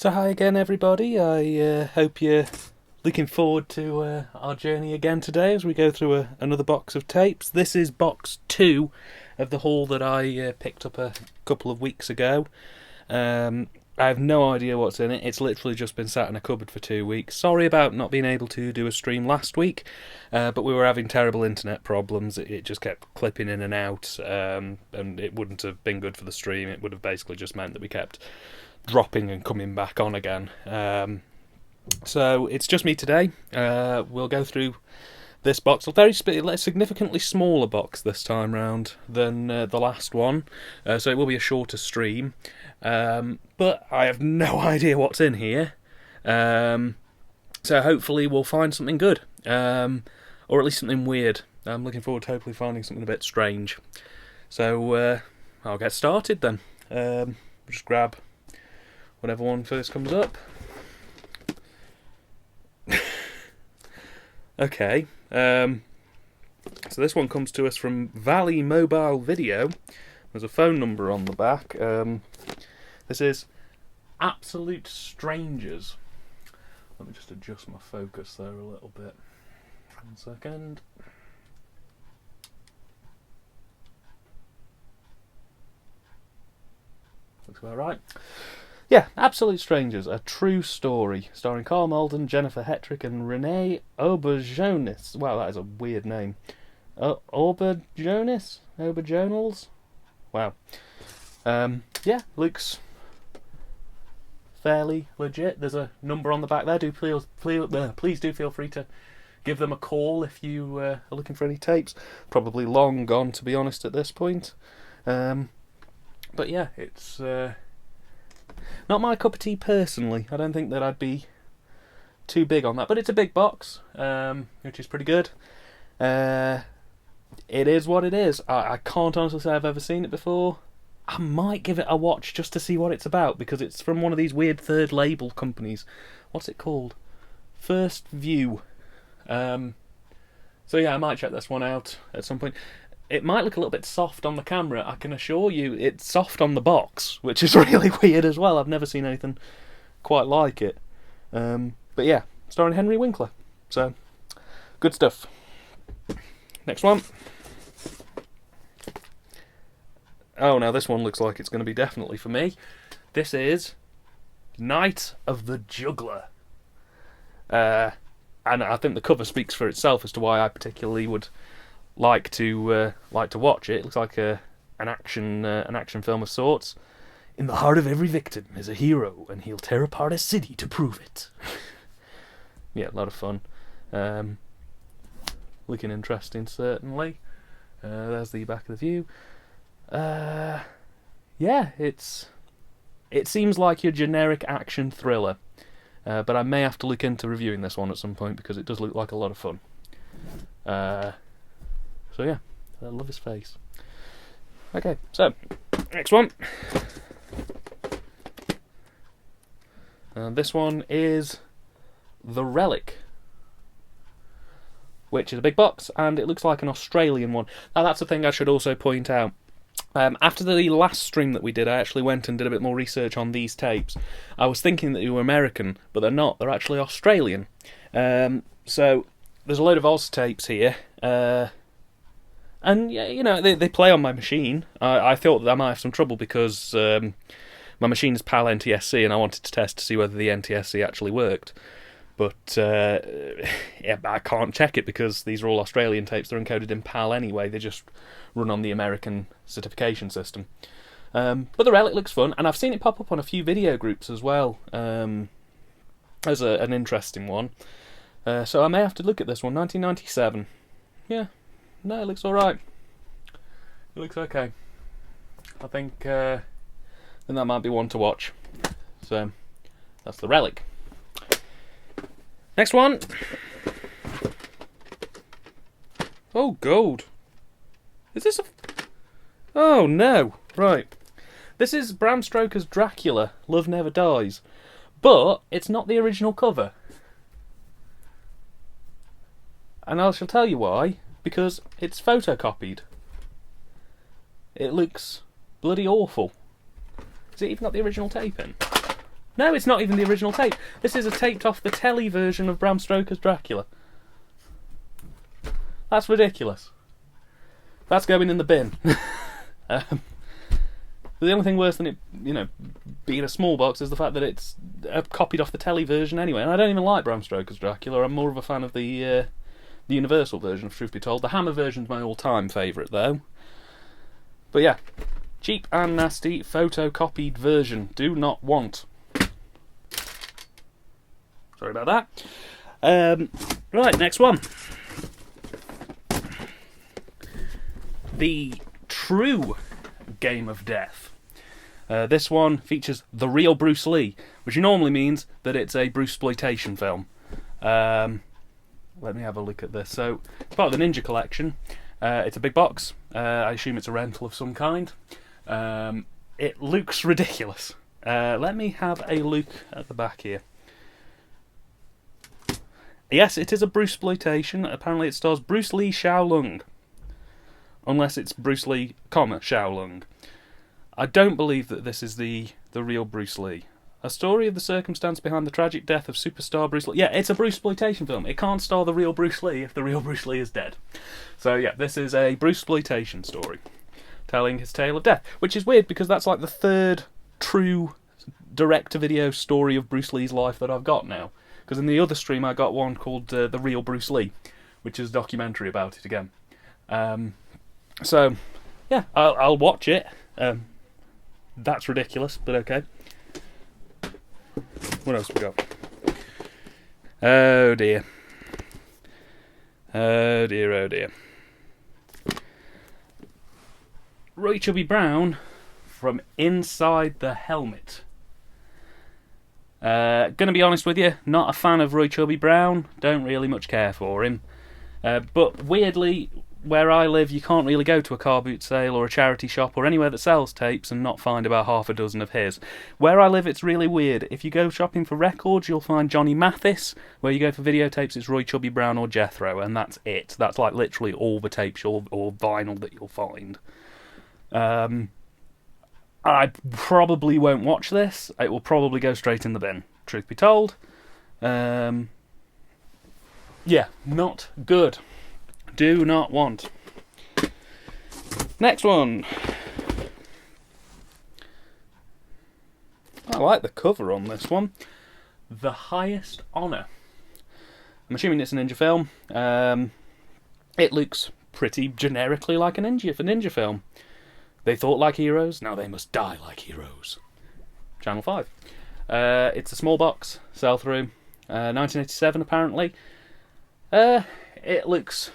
So hi again everybody, I hope you're looking forward to our journey again today as we go through another box of tapes. This is box 2 of the haul that I picked up a couple of weeks ago. I have no idea what's in it, it's literally just been sat in a cupboard for 2 weeks. Sorry about not being able to do a stream last week, but we were having terrible internet problems. It just kept clipping in and out, and it wouldn't have been good for the stream. It would have basically just meant that we kept dropping and coming back on again. So it's just me today. We'll go through this box, a significantly smaller box this time round than the last one, so it will be a shorter stream, but I have no idea what's in here, so hopefully we'll find something good, or at least something weird. I'm looking forward to hopefully finding something a bit strange. So I'll get started then. Just grab whatever one first comes up. Okay, so this one comes to us from Valley Mobile Video. There's a phone number on the back. This is Absolute Strangers. Let me just adjust my focus there a little bit. 1 second. Looks about right. Yeah, Absolute Strangers, a true story, starring Carl Malden, Jennifer Hetrick and Renee Auberjonis. Wow, that is a weird name. Auberjonis? Auberjonals? Wow. Yeah, looks fairly legit. There's a number on the back there. Please do feel free to give them a call if you are looking for any tapes. Probably long gone, to be honest, at this point. But yeah, it's not my cup of tea personally. I don't think that I'd be too big on that, but it's a big box, which is pretty good. It is what it is. I can't honestly say I've ever seen it before. I might give it a watch just to see what it's about, because it's from one of these weird third label companies. What's it called? First View. So yeah, I might check this one out at some point. It might look a little bit soft on the camera. I can assure you it's soft on the box, which is really weird as well. I've never seen anything quite like it. But yeah, starring Henry Winkler. So, good stuff. Next one. Oh, now this one looks like it's going to be definitely for me. This is Night of the Juggler. And I think the cover speaks for itself as to why I particularly would like to watch it. It looks like an action film of sorts. In the heart of every victim is a hero, and he'll tear apart a city to prove it. Yeah, a lot of fun. Looking interesting, certainly. There's the back of the view. Yeah, it seems like your generic action thriller, but I may have to look into reviewing this one at some point because it does look like a lot of fun. So yeah, I love his face. Okay, so, next one. This one is The Relic, which is a big box, and it looks like an Australian one. Now that's the thing I should also point out. After the last stream that we did, I actually went and did a bit more research on these tapes. I was thinking that they were American, but they're not. They're actually Australian. So, there's a load of Oz tapes here. And, yeah, you know, they play on my machine. I thought that I might have some trouble because my machine is PAL NTSC, and I wanted to test to see whether the NTSC actually worked. But yeah, I can't check it because these are all Australian tapes. They're encoded in PAL anyway. They just run on the American certification system. But The Relic looks fun, and I've seen it pop up on a few video groups as well as an interesting one. So I may have to look at this one. 1997. Yeah. No, it looks alright. It looks okay. I think that might be one to watch. So, that's The Relic. Next one. Oh, gold. Is this a... Oh, no. Right. This is Bram Stoker's Dracula, Love Never Dies. But it's not the original cover. And I shall tell you why. Because it's photocopied. It looks bloody awful. Has it even got the original tape in? No, it's not even the original tape. This is a taped off the telly version of Bram Stoker's Dracula. That's ridiculous. That's going in the bin. The only thing worse than it, being a small box is the fact that it's copied off the telly version anyway. And I don't even like Bram Stoker's Dracula. I'm more of a fan of the Universal version, if truth be told. The Hammer version's my all-time favourite, though. But yeah, cheap and nasty photocopied version. Do not want. Sorry about that. Right, next one. The True Game of Death. This one features the real Bruce Lee, which normally means that it's a Bruceploitation film. Let me have a look at this. So, it's part of the Ninja collection. It's a big box. I assume it's a rental of some kind. It looks ridiculous. Let me have a look at the back here. Yes, it is a Bruceploitation. Apparently it stars Bruce Lee Shaolung. Unless it's Bruce Lee, Shaolung. I don't believe that this is the real Bruce Lee. A story of the circumstance behind the tragic death of superstar Bruce Lee. Yeah, it's a Bruceploitation film. It can't star the real Bruce Lee if the real Bruce Lee is dead. So yeah, this is a Bruceploitation story, telling his tale of death. Which is weird because that's like the third true direct-to-video story of Bruce Lee's life that I've got now. Because in the other stream I got one called The Real Bruce Lee, which is a documentary about it again. So, yeah, I'll watch it. That's ridiculous, but okay. What else we got? Oh dear. Oh dear, oh dear. Roy Chubby Brown from Inside the Helmet. Gonna be honest with you, not a fan of Roy Chubby Brown. Don't really much care for him. But weirdly, where I live, you can't really go to a car boot sale or a charity shop or anywhere that sells tapes and not find about half a dozen of his. Where I live, it's really weird. If you go shopping for records, you'll find Johnny Mathis. Where you go for videotapes, it's Roy Chubby Brown or Jethro, and that's it. That's like literally all the tapes or vinyl that you'll find. I probably won't watch this. It will probably go straight in the bin, truth be told. Yeah, not good. Do not want. Next one. I like the cover on this one. The Highest Honour. I'm assuming it's a ninja film. It looks pretty generically like a ninja film. They thought like heroes, now they must die like heroes. Channel 5. It's a small box, sell through. 1987 apparently. It looks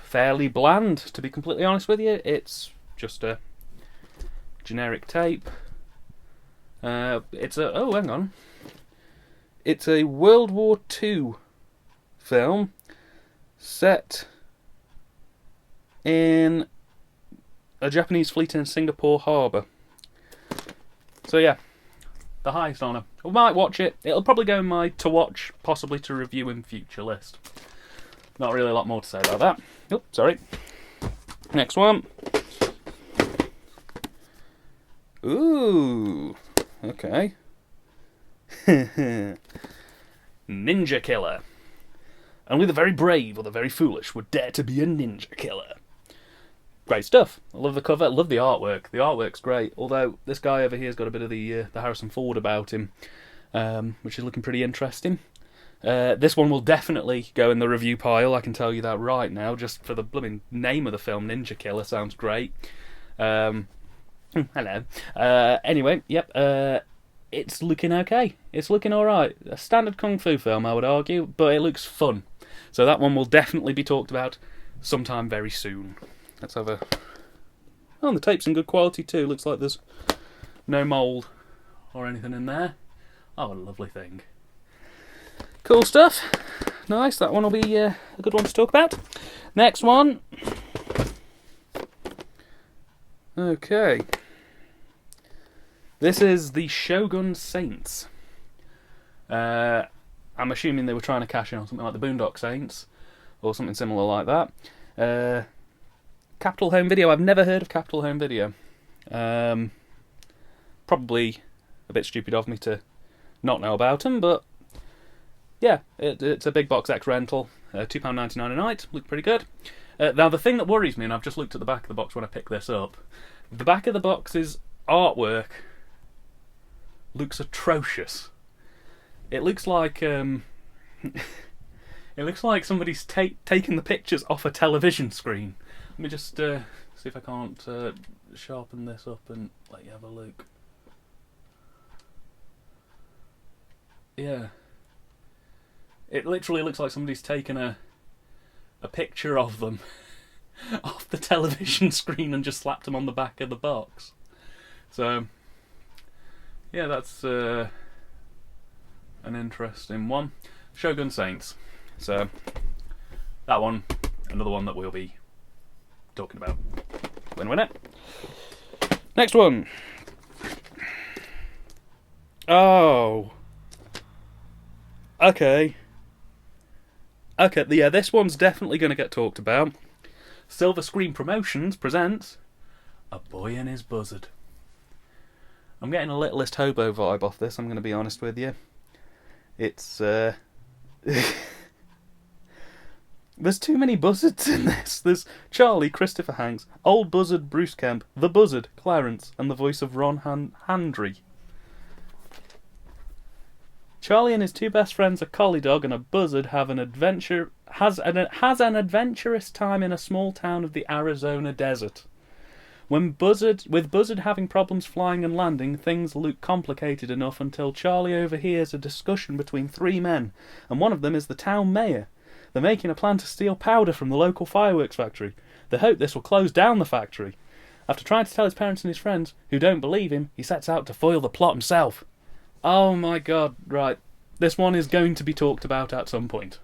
fairly bland, to be completely honest with you. It's just a generic tape. It's a World War II film set in a Japanese fleet in Singapore harbour. So yeah, The Highest Honour. I might watch it. It'll probably go in my to watch, possibly to review in future list. Not really a lot more to say about that. Oh, sorry. Next one. Ooh, okay. Ninja Killer. Only the very brave or the very foolish would dare to be a ninja killer. Great stuff. I love the cover. I love the artwork. The artwork's great. Although this guy over here's got a bit of the Harrison Ford about him, which is looking pretty interesting. This one will definitely go in the review pile. I can tell you that right now. Just for the blooming name of the film, Ninja Killer sounds great. Hello. Anyway, yep. It's looking okay. It's looking all right. A standard kung fu film, I would argue, but it looks fun. So that one will definitely be talked about sometime very soon. Let's have a... Oh, the tape's in good quality too. Looks like there's no mould or anything in there. Oh, a lovely thing. Cool stuff. Nice. That one will be a good one to talk about. Next one. Okay. This is the Shogun Saints. I'm assuming they were trying to cash in on something like the Boondock Saints or something similar like that. Capital Home Video. I've never heard of Capital Home Video. Probably a bit stupid of me to not know about them, but yeah, it's a big box X rental, £2.99 a night, look pretty good. Now the thing that worries me, and I've just looked at the back of the box when I picked this up, the back of the box's artwork looks atrocious. It looks like it looks like somebody's taken the pictures off a television screen. Let me just see if I can't sharpen this up and let you have a look. Yeah. It literally looks like somebody's taken a picture of them off the television screen and just slapped them on the back of the box. So, yeah, that's an interesting one. Shogun Saints. So, that one, another one that we'll be talking about when we're in it. Next one. Oh. Okay, yeah, this one's definitely going to get talked about. Silver Screen Promotions presents A Boy and His Buzzard. I'm getting a Littlest Hobo vibe off this, I'm going to be honest with you. It's, there's too many buzzards in this. There's Charlie, Christopher Hanks, Old Buzzard, Bruce Kemp, The Buzzard, Clarence, and the voice of Ron Handry. Charlie and his two best friends, a collie dog and a buzzard, has an adventurous time in a small town of the Arizona desert. With Buzzard having problems flying and landing, things look complicated enough until Charlie overhears a discussion between three men, and one of them is the town mayor. They're making a plan to steal powder from the local fireworks factory. They hope this will close down the factory. After trying to tell his parents and his friends, who don't believe him, he sets out to foil the plot himself. Oh my god, right. This one is going to be talked about at some point.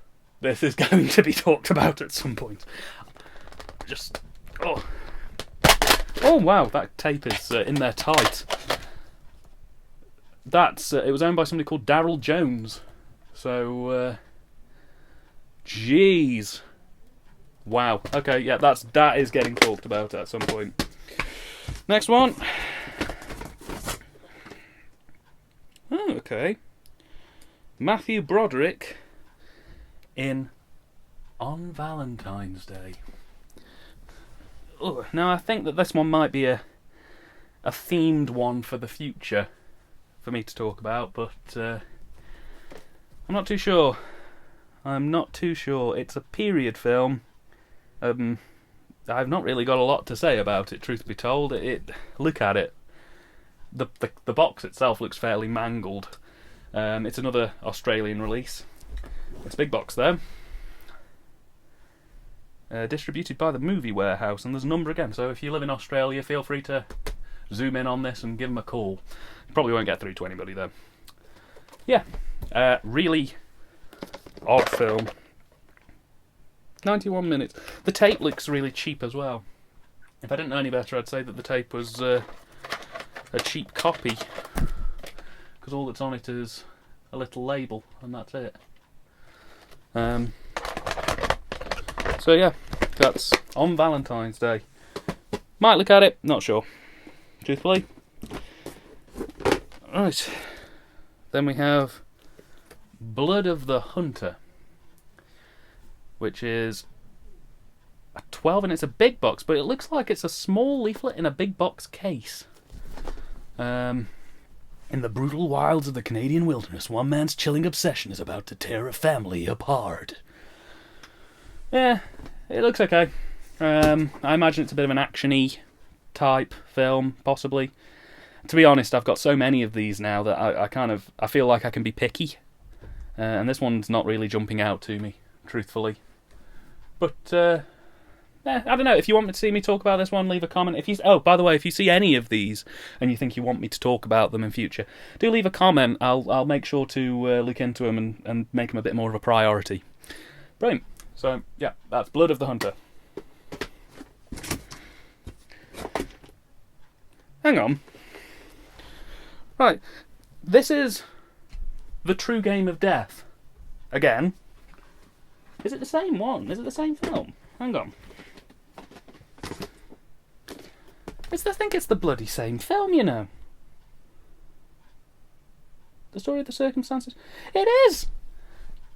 Just, oh. Oh wow, that tape is in there tight. It was owned by somebody called Daryl Jones. So, jeez. Wow, okay, yeah, that is getting talked about at some point. Next one. Oh, okay. Matthew Broderick in On Valentine's Day. Ugh. Now, I think that this one might be a themed one for the future for me to talk about, but I'm not too sure. It's a period film. I've not really got a lot to say about it, truth be told. Look at it. The box itself looks fairly mangled. It's another Australian release. It's a big box though. Distributed by the Movie Warehouse, and there's a number again, so if you live in Australia, feel free to zoom in on this and give them a call. You probably won't get through to anybody though. Yeah, really odd film. 91 minutes. The tape looks really cheap as well. If I didn't know any better, I'd say that the tape was a cheap copy, because all that's on it is a little label, and that's it. So yeah, that's On Valentine's Day. Might look at it, not sure, truthfully. Right, then we have Blood of the Hunter, which is a 12, and it's a big box, but it looks like it's a small leaflet in a big box case. In the brutal wilds of the Canadian wilderness, one man's chilling obsession is about to tear a family apart. Yeah, it looks okay. I imagine it's a bit of an action-y type film, possibly. To be honest, I've got so many of these now that I feel like I can be picky. And this one's not really jumping out to me, truthfully. But, I don't know. If you want to see me talk about this one, leave a comment. By the way, if you see any of these and you think you want me to talk about them in future, do leave a comment. I'll make sure to look into them and make them a bit more of a priority. Brilliant. So, yeah, that's Blood of the Hunter. Hang on. Right. This is The True Game of Death. Again. Is it the same one? Is it the same film? Hang on. I think it's the bloody same film, you know. The Story of the Circumstances? It is!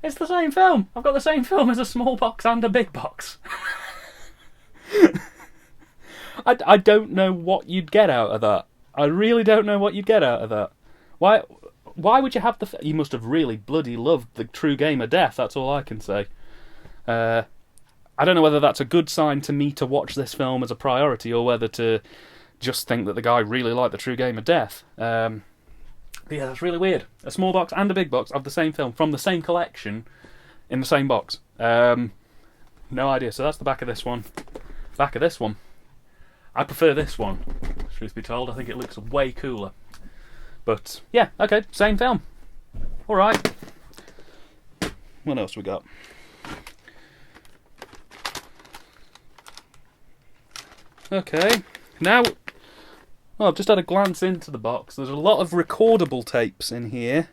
It's the same film. I've got the same film as a small box and a big box. I don't know what you'd get out of that. I really don't know what you'd get out of that. Why would you have the... You must have really bloody loved The True Game of Death, that's all I can say. I don't know whether that's a good sign to me to watch this film as a priority, or whether to just think that the guy really liked The True Game of Death. But yeah, that's really weird. A small box and a big box of the same film, from the same collection, in the same box. No idea. So that's the back of this one. Back of this one. I prefer this one, truth be told. I think it looks way cooler. But, yeah, okay, same film. Alright. What else we got? Okay, now, well, I've just had a glance into the box. There's a lot of recordable tapes in here.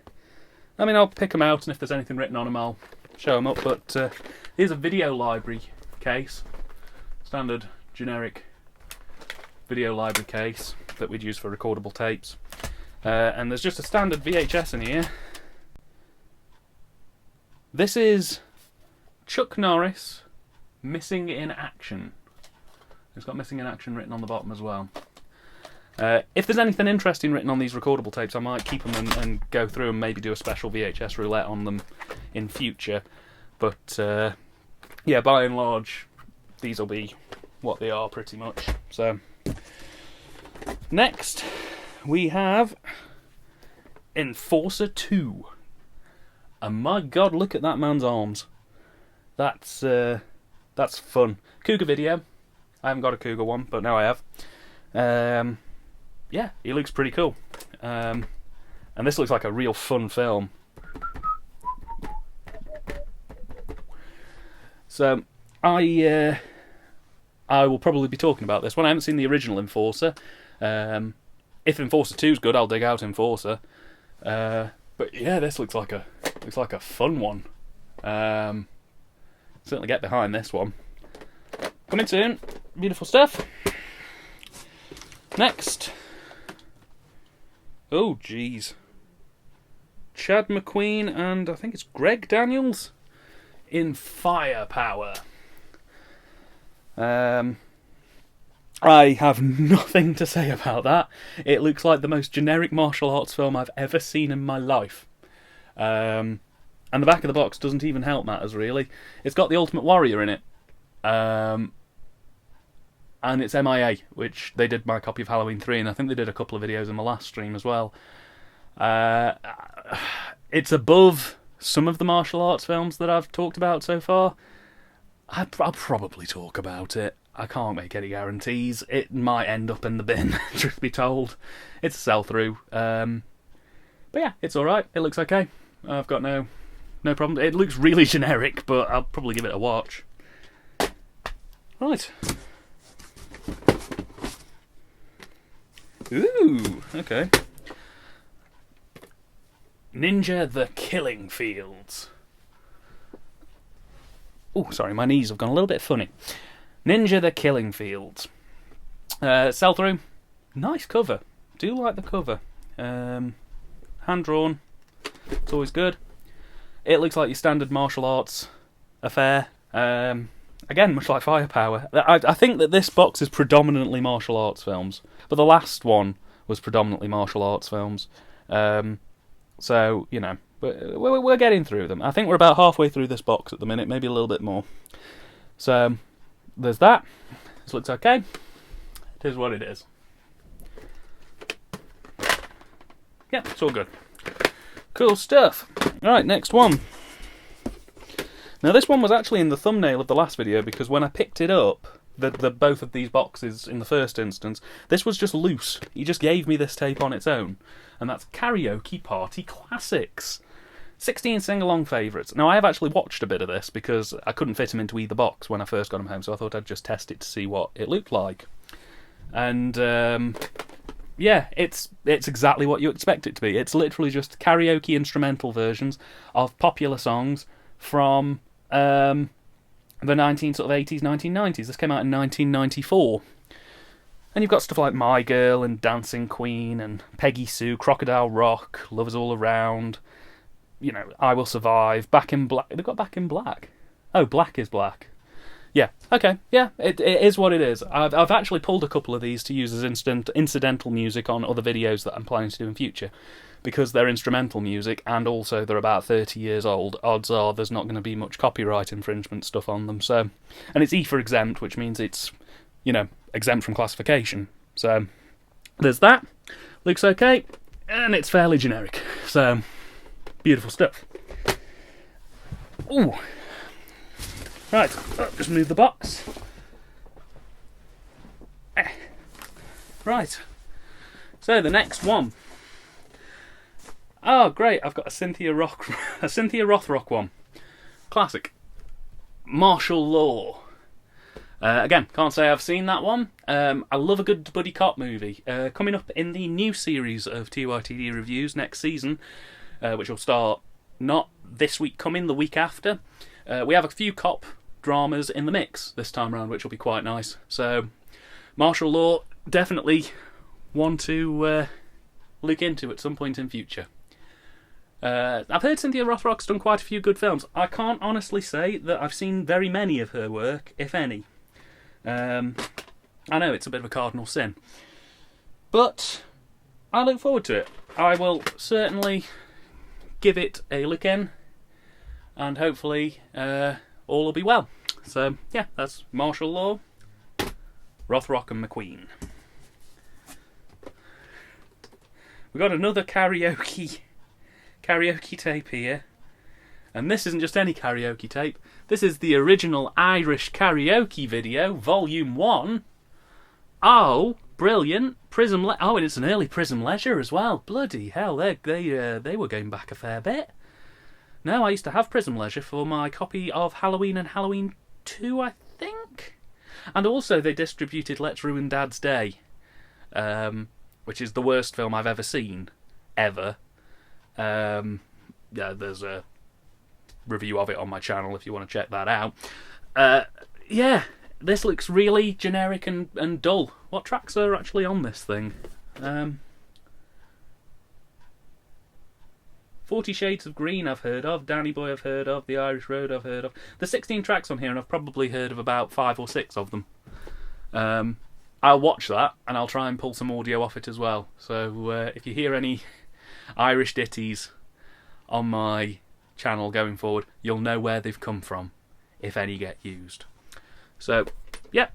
I mean, I'll pick them out, and if there's anything written on them, I'll show them up. But here's a video library case. Standard, generic video library case that we'd use for recordable tapes. And there's just a standard VHS in here. This is Chuck Norris, Missing in Action. It's got Missing in Action written on the bottom as well. If there's anything interesting written on these recordable tapes, I might keep them and go through and maybe do a special VHS roulette on them in future. But yeah, by and large, these will be what they are pretty much. So next we have Enforcer 2. And my God, look at that man's arms. That's fun. Cougar Video. I haven't got a Cougar one, but now I have. Yeah, he looks pretty cool. And this looks like a real fun film. So, I will probably be talking about this one. I haven't seen the original Enforcer. If Enforcer 2's good, I'll dig out Enforcer. But yeah, this looks like a fun one. Certainly get behind this one. Coming soon. Beautiful stuff. Next. Oh, jeez. Chad McQueen and I think it's Greg Daniels in Firepower. I have nothing to say about that. It looks like the most generic martial arts film I've ever seen in my life. And the back of the box doesn't even help matters, really. It's got The Ultimate Warrior in it. And it's MIA, which they did my copy of Halloween 3, and I think they did a couple of videos in my last stream as well. It's above some of the martial arts films that I've talked about so far. I'll probably talk about it. I can't make any guarantees. It might end up in the bin, truth be told. It's a sell-through. But yeah, it's alright. It looks okay. I've got no problem. It looks really generic, but I'll probably give it a watch. Right. Ooh, okay. Ninja the Killing Fields. Oh, sorry, my knees have gone a little bit funny. Ninja the Killing Fields. Sell-through. Nice cover. Do like the cover. Hand-drawn. It's always good. It looks like your standard martial arts affair. Again, much like Firepower. I think that this box is predominantly martial arts films. But the last one was predominantly martial arts films. So, you know, we're getting through them. I think we're about halfway through this box at the minute, maybe a little bit more. So, there's that. This looks okay. It is what it is. Yeah, it's all good. Cool stuff. Alright, next one. Now this one was actually in the thumbnail of the last video because when I picked it up, both of these boxes in the first instance, this was just loose. He just gave me this tape on its own. And that's Karaoke Party Classics. 16 sing-along favourites. Now I have actually watched a bit of this because I couldn't fit them into either box when I first got them home, so I thought I'd just test it to see what it looked like. And yeah, it's exactly what you expect it to be. It's literally just karaoke instrumental versions of popular songs from the 1980s, 1990s. This came out in 1994. And you've got stuff like My Girl and Dancing Queen and Peggy Sue, Crocodile Rock, Lovers All Around, you know, I Will Survive, Back in Black. They've got Back in Black. Oh, Black is Black. Yeah, okay, yeah, it is what it is. I've actually pulled a couple of these to use as incidental music on other videos that I'm planning to do in future, because they're instrumental music and also they're about 30 years old. Odds are there's not going to be much copyright infringement stuff on them. So, and it's EFA exempt, which means it's, you know, exempt from classification. So there's that. Looks okay, and it's fairly generic. So beautiful stuff. Ooh. Right, just move the box. Right, so the next one. Oh, great! I've got a Cynthia Rothrock one. Classic. Martial Law. Again, can't say I've seen that one. I love a good buddy cop movie. Coming up in the new series of TYTD reviews next season, which will start not this week coming, the week after. We have a few cop dramas in the mix this time around, which will be quite nice. So, Martial Law, definitely one to look into at some point in future. I've heard Cynthia Rothrock's done quite a few good films. I can't honestly say that I've seen very many of her work, if any. I know it's a bit of a cardinal sin. But I look forward to it. I will certainly give it a look in, and hopefully all will be well. So, yeah, that's Martial Law, Rothrock and McQueen. We've got another karaoke tape here. And this isn't just any karaoke tape. This is the original Irish karaoke video, Volume 1. Oh, brilliant. Oh, and it's an early Prism Leisure as well. Bloody hell, they were going back a fair bit. No, I used to have Prism Leisure for my copy of Halloween and Halloween 2, I think. And also they distributed Let's Ruin Dad's Day, which is the worst film I've ever seen. Ever. Yeah, there's a review of it on my channel if you want to check that out. Yeah, this looks really generic and dull. What tracks are actually on this thing? 40 Shades of Green I've heard of, Danny Boy I've heard of, The Irish Road I've heard of. There's 16 tracks on here and I've probably heard of about 5 or 6 of them. I'll watch that and I'll try and pull some audio off it as well. So if you hear any Irish ditties on my channel going forward, you'll know where they've come from, if any get used. So, yeah,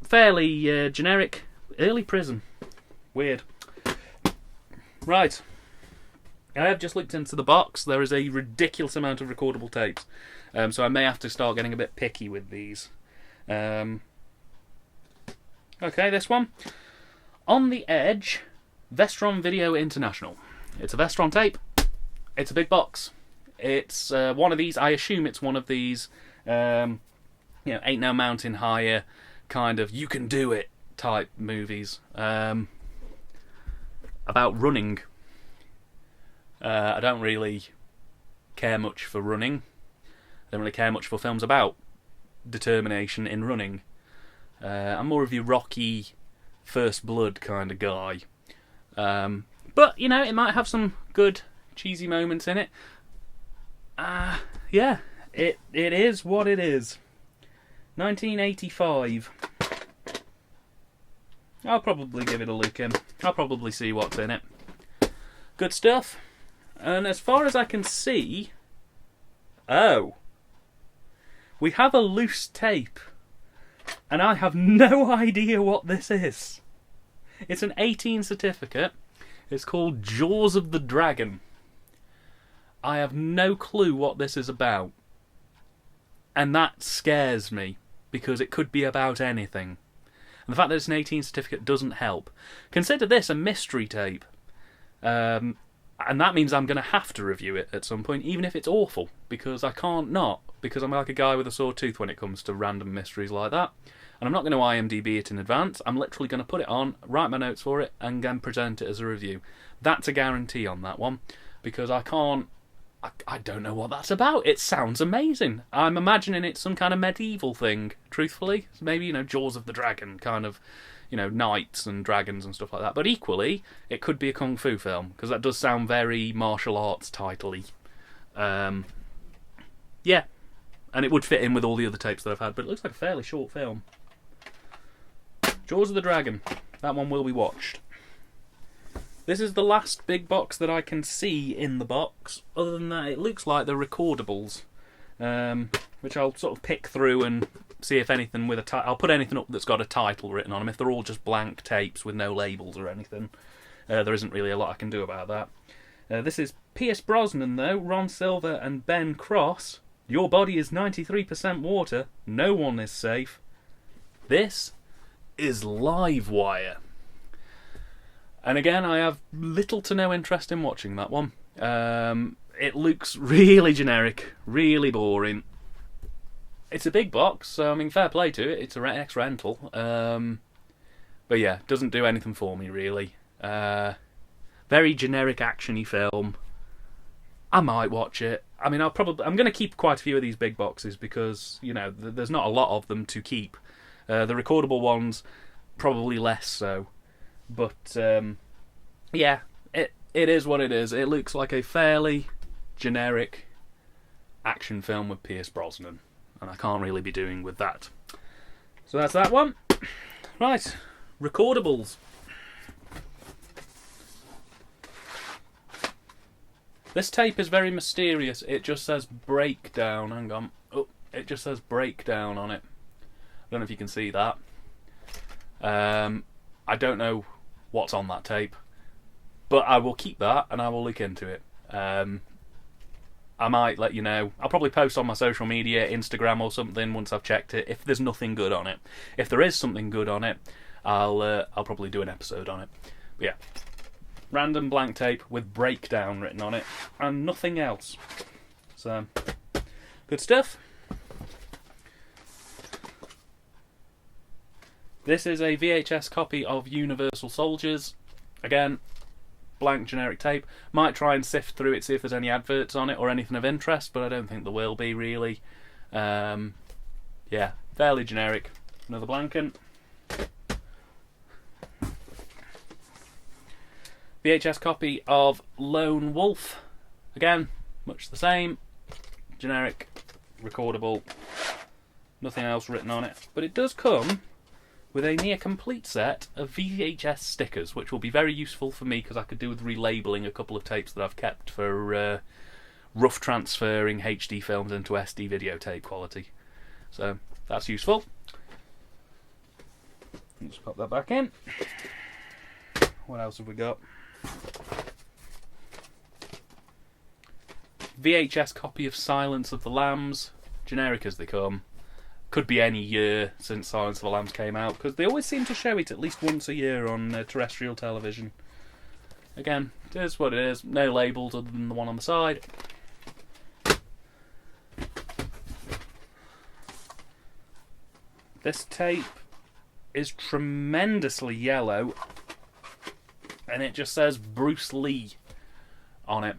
fairly generic, early Prism. Weird. Right. I have just looked into the box. There is a ridiculous amount of recordable tapes, so I may have to start getting a bit picky with these. Okay, this one. On the Edge, Vestron Video International. It's a Vestron tape. It's a big box. It's one of these. I assume it's one of these, Ain't No Mountain Higher kind of you can do it type movies about running. I don't really care much for running. I don't really care much for films about determination in running. I'm more of your Rocky, First Blood kind of guy. But, it might have some good, cheesy moments in it. Yeah, it is what it is. 1985. I'll probably give it a look in. I'll probably see what's in it. Good stuff. And as far as I can see... Oh. We have a loose tape. And I have no idea what this is. It's an 18 certificate. It's called Jaws of the Dragon. I have no clue what this is about. And that scares me, because it could be about anything. And the fact that it's an 18 certificate doesn't help. Consider this a mystery tape. And that means I'm going to have to review it at some point, even if it's awful, because I can't not, because I'm like a guy with a sore tooth when it comes to random mysteries like that. And I'm not going to IMDb it in advance. I'm literally going to put it on, write my notes for it, and then present it as a review. That's a guarantee on that one, because I don't know what that's about. It sounds amazing. I'm imagining it's some kind of medieval thing, truthfully. Maybe, Jaws of the Dragon, kind of, you know, knights and dragons and stuff like that. But equally, it could be a kung fu film, because that does sound very martial arts title-y. Yeah, and it would fit in with all the other tapes that I've had, but it looks like a fairly short film. Jaws of the Dragon. That one will be watched. This is the last big box that I can see in the box. Other than that, it looks like the recordables, which I'll sort of pick through and see if anything with a title. I'll put anything up that's got a title written on them. If they're all just blank tapes with no labels or anything, there isn't really a lot I can do about that. This is Pierce Brosnan, though, Ron Silver and Ben Cross. Your body is 93% water. No one is safe. This is Livewire. And again, I have little to no interest in watching that one. It looks really generic, really boring. It's a big box, so I mean, fair play to it. It's an ex-rental. But yeah, doesn't do anything for me, really. Very generic action-y film. I might watch it. I mean, I'm going to keep quite a few of these big boxes because, you know, there's not a lot of them to keep. The recordable ones, probably less so. But, yeah, it is what it is. It looks like a fairly generic action film with Pierce Brosnan. And I can't really be doing with that. So that's that one. Right, recordables. This tape is very mysterious. It just says breakdown. Hang on. Oh, it just says breakdown on it. I don't know if you can see that. I don't know what's on that tape, but I will keep that and I will look into it. I might let you know. I'll probably post on my social media, Instagram or something, once I've checked it, if there's nothing good on it. If there is something good on it, I'll probably do an episode on it. But yeah, random blank tape with breakdown written on it and nothing else. So, good stuff. This is a VHS copy of Universal Soldiers. Again, blank generic tape. Might try and sift through it, see if there's any adverts on it or anything of interest, but I don't think there will be, really. Yeah, fairly generic. Another blanket. VHS copy of Lone Wolf. Again, much the same. Generic, recordable. Nothing else written on it. But it does come with a near complete set of VHS stickers, which will be very useful for me because I could do with relabeling a couple of tapes that I've kept for rough transferring HD films into SD videotape quality. So that's useful. Let's pop that back in. What else have we got? VHS copy of Silence of the Lambs, generic as they come. Could be any year since Silence of the Lambs came out, because they always seem to show it at least once a year on terrestrial television. Again, it is what it is. No labels other than the one on the side. This tape is tremendously yellow, and it just says Bruce Lee on it.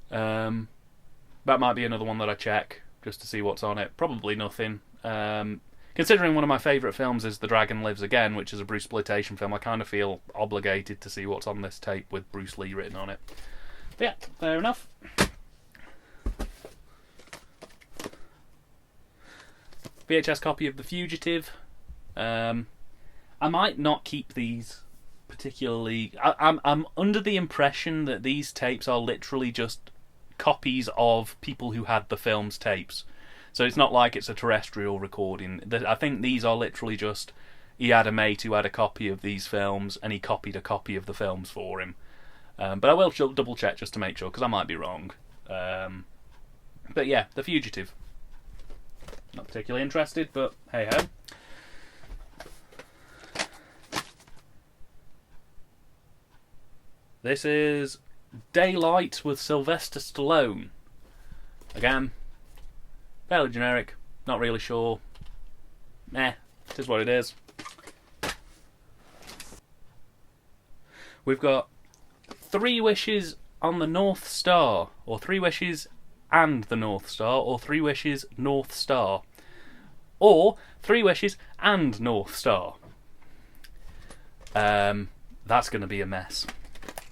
That might be another one that I check just to see what's on it. Probably nothing. Considering one of my favourite films is The Dragon Lives Again, which is a Bruceploitation film, I kind of feel obligated to see what's on this tape with Bruce Lee written on it. But yeah, fair enough. VHS copy of The Fugitive. I might not keep these particularly. I'm under the impression that these tapes are literally just copies of people who had the film's tapes. So it's not like it's a terrestrial recording. I think these are literally just, he had a mate who had a copy of these films and he copied a copy of the films for him. But I will double check just to make sure, because I might be wrong. But yeah, The Fugitive. Not particularly interested, but hey ho. This is Daylight with Sylvester Stallone. Again, fairly generic, not really sure. It is what it is. We've got 3 Wishes on the North Star, or 3 Wishes and the North Star, or 3 Wishes North Star, or 3 Wishes and North Star. That's going to be a mess.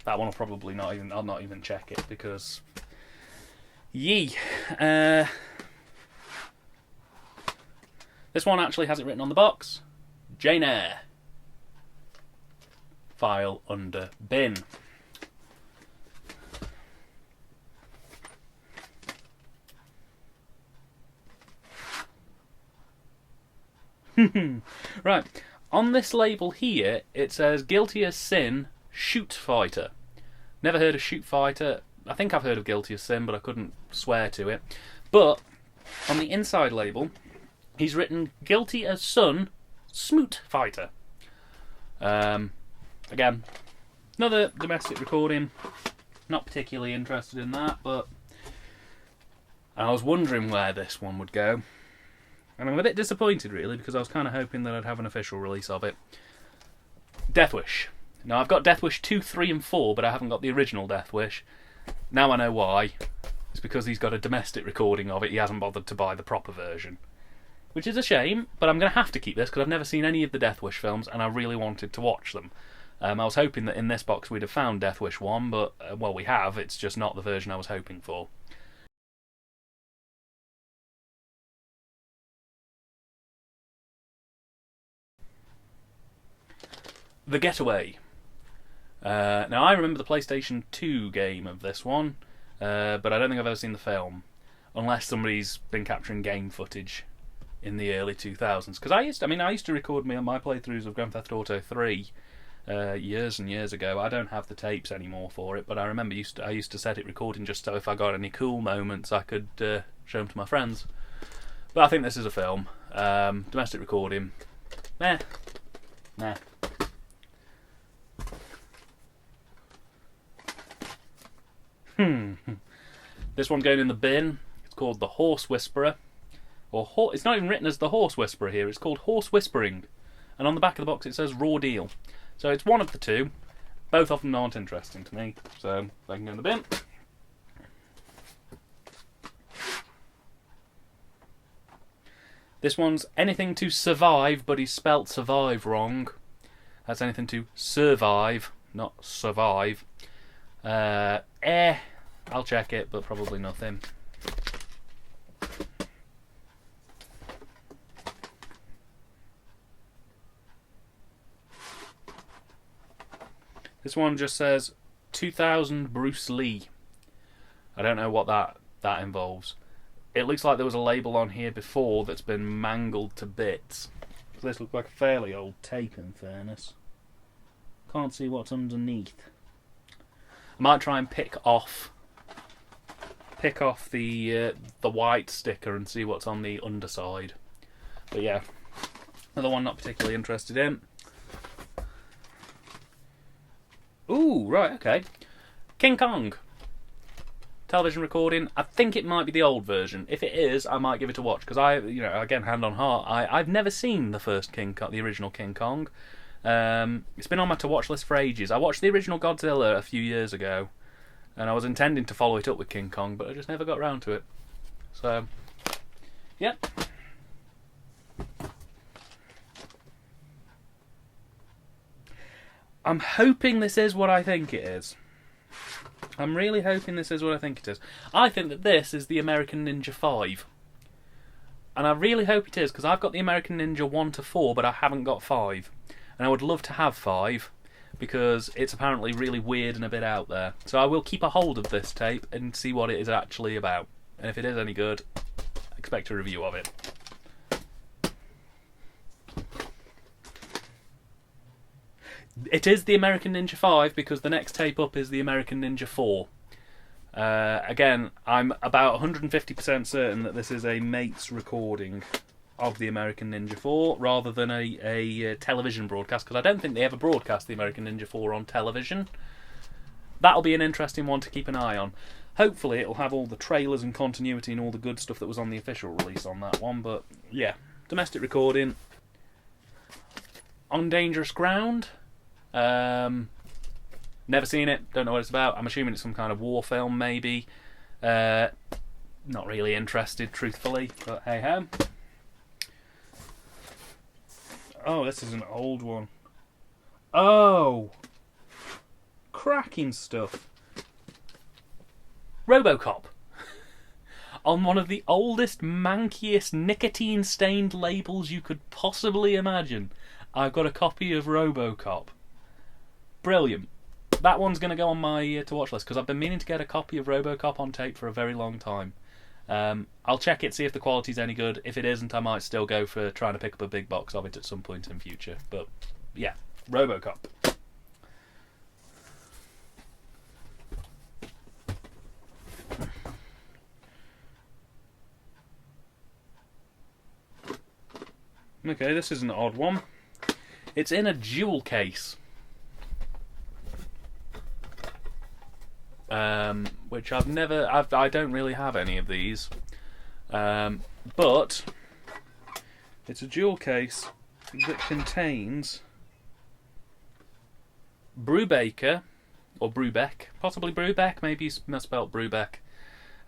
That one will probably not even... I'll not even check it because... Yee. This one actually has it written on the box. Jane Eyre. File under bin. Right, on this label here it says Guilty as Sin, Shoot Fighter. Never heard of Shoot Fighter. I think I've heard of Guilty as Sin, but I couldn't swear to it. But on the inside label he's written Guilty as Son, Smoot Fighter. Again, another domestic recording. Not particularly interested in that, but I was wondering where this one would go. And I'm a bit disappointed, really, because I was kind of hoping that I'd have an official release of it. Death Wish. Now, I've got Death Wish 2, 3 and 4, but I haven't got the original Death Wish. Now I know why. It's because he's got a domestic recording of it. He hasn't bothered to buy the proper version. Which is a shame, but I'm going to have to keep this because I've never seen any of the Death Wish films and I really wanted to watch them. I was hoping that in this box we'd have found Death Wish 1, but, well, we have. It's just not the version I was hoping for. The Getaway. Now, I remember the PlayStation 2 game of this one, but I don't think I've ever seen the film, unless somebody's been capturing game footage in the early 2000s. Because I used to record my playthroughs of Grand Theft Auto 3 years and years ago. I don't have the tapes anymore for it, but I remember I used to set it recording just so if I got any cool moments I could show them to my friends. But I think this is a film. Domestic recording. Nah. This one's going in the bin. It's called The Horse Whisperer. It's not even written as The Horse Whisperer here. It's called Horse Whispering. And on the back of the box it says Raw Deal. So it's one of the two. Both of them aren't interesting to me. So they can go in the bin. This one's Anything to Survive, but he's spelt survive wrong. That's Anything to Survive, not survive. I'll check it, but probably nothing. This one just says 2000 Bruce Lee. I don't know what that involves. It looks like there was a label on here before that's been mangled to bits. So this looks like a fairly old tape, in fairness. Can't see what's underneath. I might try and pick off the white sticker and see what's on the underside. But yeah, another one not particularly interested in. Ooh, right, okay. King Kong. Television recording. I think it might be the old version. If it is, I might give it a watch because again, hand on heart, I've never seen the first the original King Kong. It's been on my to-watch list for ages. I watched the original Godzilla a few years ago, and I was intending to follow it up with King Kong, but I just never got round to it. So, yeah. I'm hoping this is what I think it is. I'm really hoping this is what I think it is. I think that this is the American Ninja 5. And I really hope it is, because I've got the American Ninja 1 to 4, but I haven't got 5. And I would love to have 5, because it's apparently really weird and a bit out there. So I will keep a hold of this tape and see what it is actually about. And if it is any good, expect a review of it. It is the American Ninja 5 because the next tape up is the American Ninja 4. Again, I'm about 150% certain that this is a mate's recording of the American Ninja 4 rather than a television broadcast, because I don't think they ever broadcast the American Ninja 4 on television. That'll be an interesting one to keep an eye on. Hopefully it'll have all the trailers and continuity and all the good stuff that was on the official release on that one, but yeah, domestic recording. On Dangerous Ground. Never seen it, don't know what it's about. I'm assuming it's some kind of war film, maybe. Not really interested, truthfully, but hey ho. Oh, this is an old one. Oh, cracking stuff. RoboCop. On one of the oldest, mankiest, nicotine-stained labels you could possibly imagine, I've got a copy of RoboCop. Brilliant. That one's going to go on my to-watch list, because I've been meaning to get a copy of RoboCop on tape for a very long time. I'll check it, see if the quality's any good. If it isn't, I might still go for trying to pick up a big box of it at some point in future. But, yeah, RoboCop. Okay, this is an odd one. It's in a jewel case. Which I don't really have any of these. But it's a jewel case that contains Brubaker, or Brubeck, possibly Brubeck, maybe you misspelled Brubeck,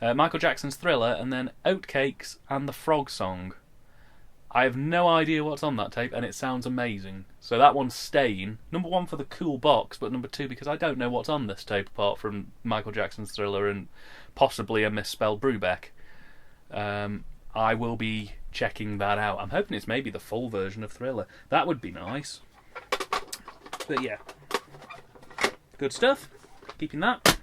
Michael Jackson's Thriller, and then Oatcakes and the Frog Song. I have no idea what's on that tape, and it sounds amazing. So that one's staying. Number one for the cool box, but number two because I don't know what's on this tape apart from Michael Jackson's Thriller and possibly a misspelled Brubeck. I will be checking that out. I'm hoping it's maybe the full version of Thriller. That would be nice. But yeah. Good stuff. Keeping that.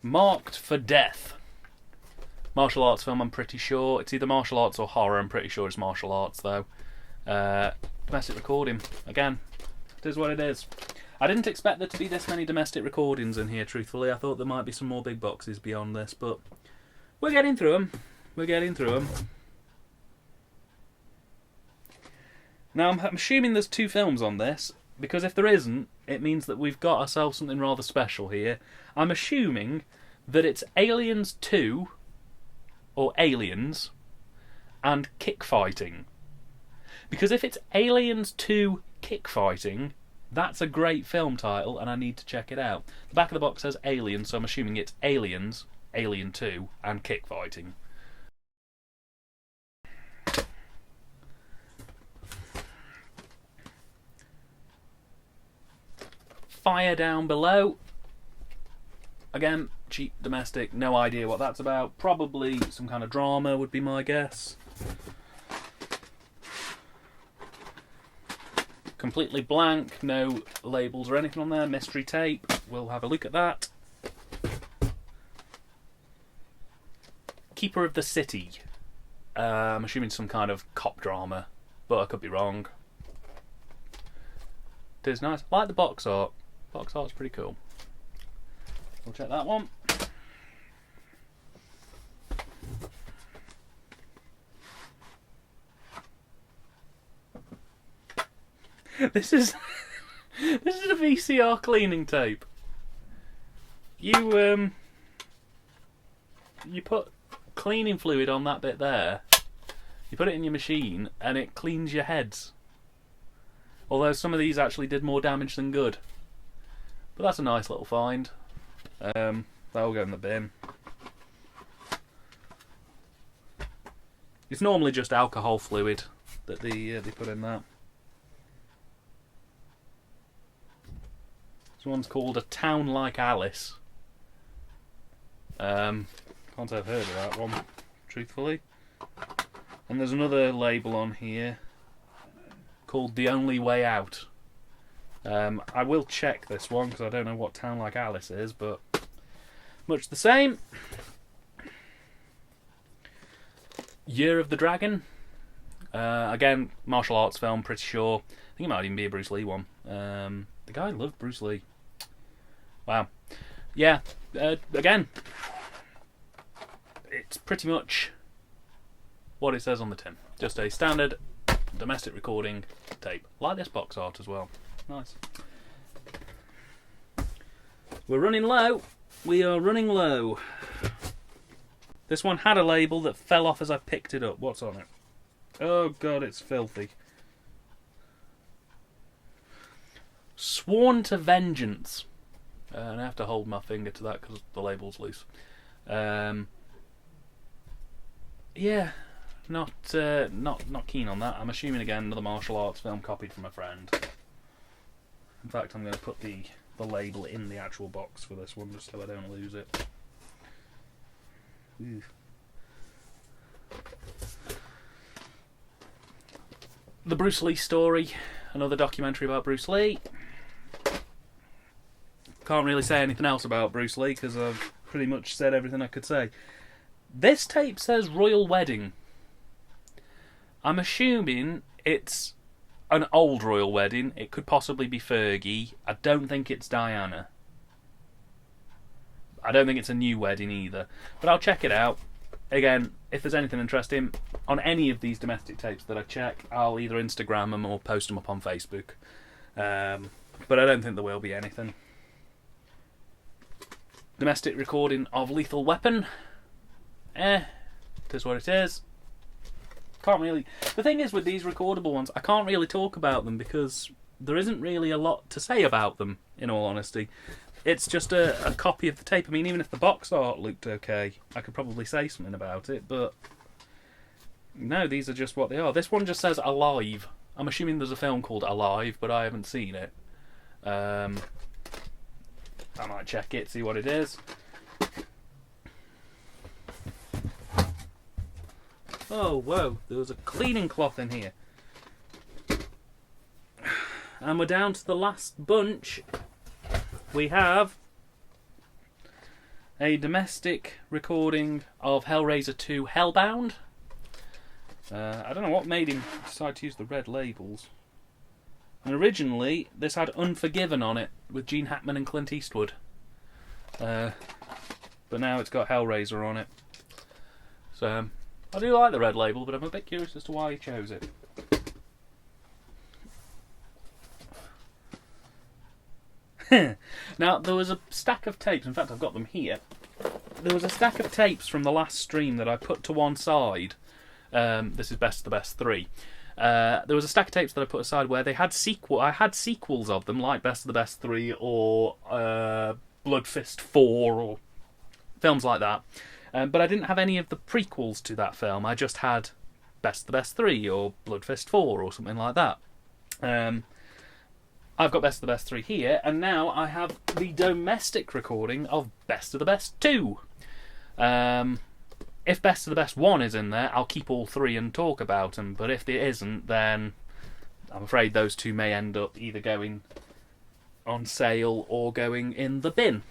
Marked for Death. Martial arts film, I'm pretty sure. It's either martial arts or horror. I'm pretty sure it's martial arts, though. Domestic recording. Again, it is what it is. I didn't expect there to be this many domestic recordings in here, truthfully. I thought there might be some more big boxes beyond this, but we're getting through them. We're getting through them. Now, I'm assuming there's 2 films on this, because if there isn't, it means that we've got ourselves something rather special here. I'm assuming that it's Aliens 2, or Aliens, and Kickfighting. Because if it's Aliens 2 Kickfighting, that's a great film title, and I need to check it out. The back of the box says Aliens, so I'm assuming it's Aliens, Alien 2, and Kickfighting. Fire Down Below. Again, cheap domestic, no idea what that's about. Probably some kind of drama would be my guess. Completely blank, no labels or anything on there. Mystery tape, we'll have a look at that. Keeper of the City. I'm assuming some kind of cop drama, but I could be wrong. It is nice. I like the box art. Box art's pretty cool. We'll check that one. This is a VCR cleaning tape. You put cleaning fluid on that bit there. You put it in your machine and it cleans your heads. Although some of these actually did more damage than good. But that's a nice little find. That'll go in the bin. It's normally just alcohol fluid that they put in that. This one's called A Town Like Alice. Can't say I've heard of that one, truthfully. And there's another label on here called The Only Way Out. I will check this one because I don't know what Town Like Alice is, but much the same. Year of the Dragon. Again, martial arts film, pretty sure. I think it might even be a Bruce Lee one. The guy loved Bruce Lee. Wow. Yeah, again, it's pretty much what it says on the tin. Just a standard domestic recording tape. Like this box art as well. Nice. We're running low. We are running low. This one had a label that fell off as I picked it up. What's on it? Oh god, it's filthy. Sworn to Vengeance. And I have to hold my finger to that because the label's loose. Yeah, not keen on that. I'm assuming again another martial arts film copied from a friend. In fact, I'm going to put the label in the actual box for this one just so I don't lose it. Ooh. The Bruce Lee story, another documentary about Bruce Lee. Can't really say anything else about Bruce Lee because I've pretty much said everything I could say. This tape says Royal Wedding. I'm assuming it's an old royal wedding. It could possibly be Fergie. I don't think it's Diana. I don't think it's a new wedding either. But I'll check it out. Again, if there's anything interesting on any of these domestic tapes that I check, I'll either Instagram them or post them up on Facebook. But I don't think there will be anything. Domestic recording of Lethal Weapon. It is what it is. Can't really... The thing is with these recordable ones, I can't really talk about them because there isn't really a lot to say about them, in all honesty. It's just a copy of the tape. I mean, even if the box art looked okay, I could probably say something about it, but no, these are just what they are. This one just says Alive. I'm assuming there's a film called Alive, but I haven't seen it. I might check it, see what it is. Oh, whoa, there was a cleaning cloth in here. And we're down to the last bunch. We have a domestic recording of Hellraiser 2 Hellbound. I don't know what made him decide to use the red labels. And originally, this had Unforgiven on it, with Gene Hackman and Clint Eastwood. But now it's got Hellraiser on it. So, I do like the red label, but I'm a bit curious as to why he chose it. Now, there was a stack of tapes, in fact I've got them here. There was a stack of tapes from the last stream that I put to one side. This is Best of the Best 3. There was a stack of tapes that I put aside where they had I had sequels of them, like Best of the Best 3 or Blood Fist 4 or films like that. But I didn't have any of the prequels to that film. I just had Best of the Best 3 or Blood Fist 4 or something like that. I've got Best of the Best 3 here, and now I have the domestic recording of Best of the Best 2. If Best of the Best 1 is in there, I'll keep all three and talk about them, but if it isn't, then I'm afraid those two may end up either going on sale or going in the bin.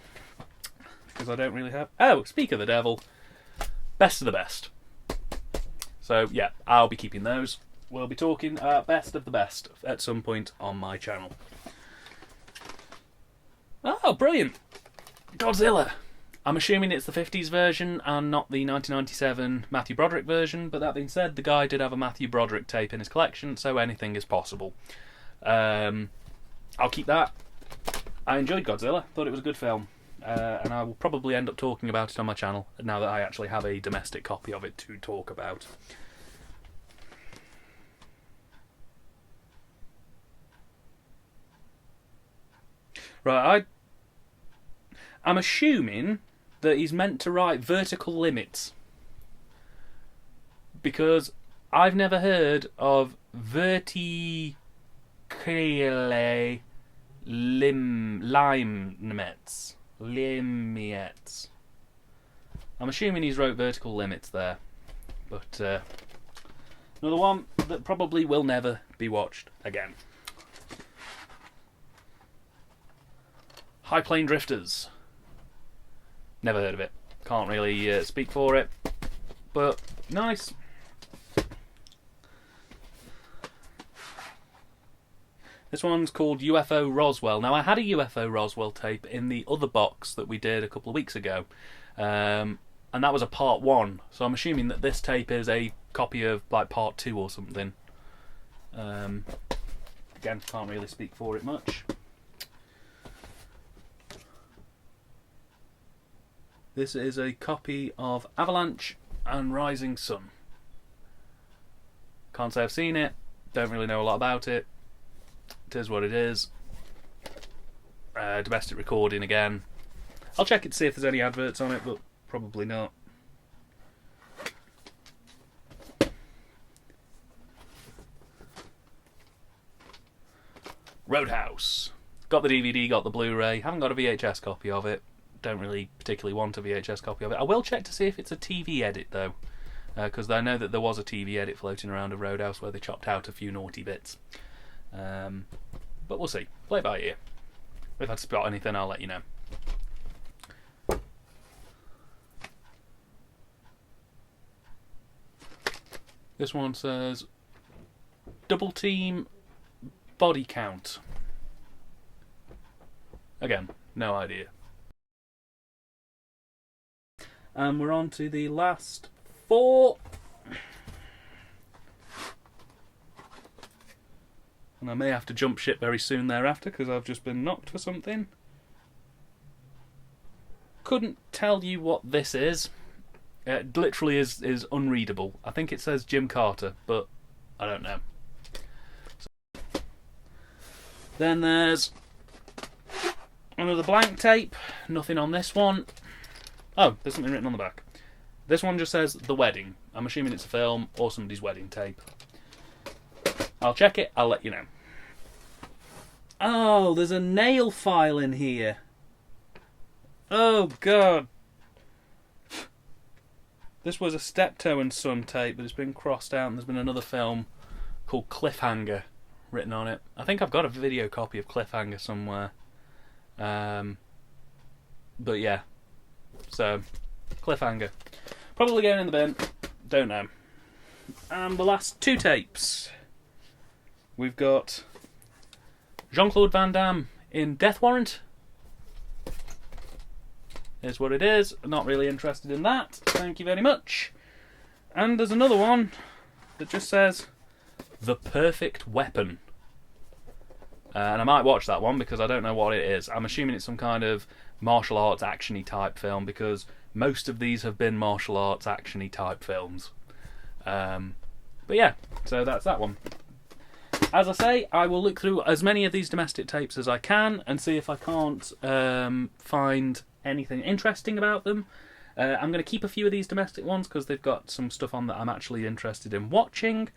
Because I don't really have... Oh, speak of the devil, Best of the Best. So, yeah, I'll be keeping those. We'll be talking Best of the Best at some point on my channel. Oh, brilliant! Godzilla! I'm assuming it's the 50s version and not the 1997 Matthew Broderick version, but that being said, the guy did have a Matthew Broderick tape in his collection, so anything is possible. I'll keep that. I enjoyed Godzilla, thought it was a good film, and I will probably end up talking about it on my channel now that I actually have a domestic copy of it to talk about. Right, I'm assuming that he's meant to write vertical limits, because I've never heard of verticale limits. I'm assuming he's wrote vertical limits there, but another one that probably will never be watched again. High Plane Drifters. Never heard of it. Can't really speak for it. But nice. This one's called UFO Roswell. Now, I had a UFO Roswell tape in the other box that we did a couple of weeks ago. And that was a part 1. So I'm assuming that this tape is a copy of like part 2 or something. Again, can't really speak for it much. This is a copy of Avalanche and Rising Sun. Can't say I've seen it, don't really know a lot about it. It is what it is. Domestic recording again. I'll check it to see if there's any adverts on it, but probably not. Roadhouse. Got the DVD, got the Blu-ray. Haven't got a VHS copy of it. Don't really particularly want a VHS copy of it. I will check to see if it's a TV edit though, because I know that there was a TV edit floating around of Roadhouse where they chopped out a few naughty bits. But we'll see. Play it by ear. If I spot anything, I'll let you know. This one says Double Team Body Count. Again, no idea. And we're on to the last 4. And I may have to jump ship very soon thereafter because I've just been knocked for something. Couldn't tell you what this is. It literally is unreadable. I think it says Jim Carter, but I don't know. So, then there's another blank tape. Nothing on this one. Oh, there's something written on the back. This one just says The Wedding. I'm assuming it's a film or somebody's wedding tape. I'll check it, I'll let you know. Oh, there's a nail file in here. Oh, God. This was a Steptoe and Son tape, but it's been crossed out, and there's been another film called Cliffhanger written on it. I think I've got a video copy of Cliffhanger somewhere. But yeah. So, Cliffhanger. Probably going in the bin. Don't know. And the last 2 tapes. We've got Jean-Claude Van Damme in Death Warrant. Here's what it is. Not really interested in that. Thank you very much. And there's another one that just says The Perfect Weapon. And I might watch that one because I don't know what it is. I'm assuming it's some kind of martial arts action-y type film because most of these have been martial arts action-y type films. But yeah, so that's that one. As I say, I will look through as many of these domestic tapes as I can and see if I can't find anything interesting about them. I'm going to keep a few of these domestic ones because they've got some stuff on that I'm actually interested in watching,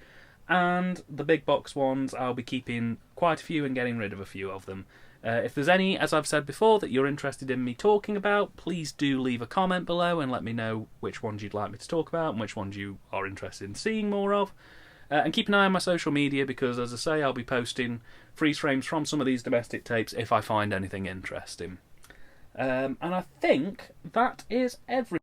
and the big box ones I'll be keeping quite a few and getting rid of a few of them. If there's any, as I've said before, that you're interested in me talking about, please do leave a comment below and let me know which ones you'd like me to talk about and which ones you are interested in seeing more of. And keep an eye on my social media because, as I say, I'll be posting freeze frames from some of these domestic tapes if I find anything interesting. And I think that is everything.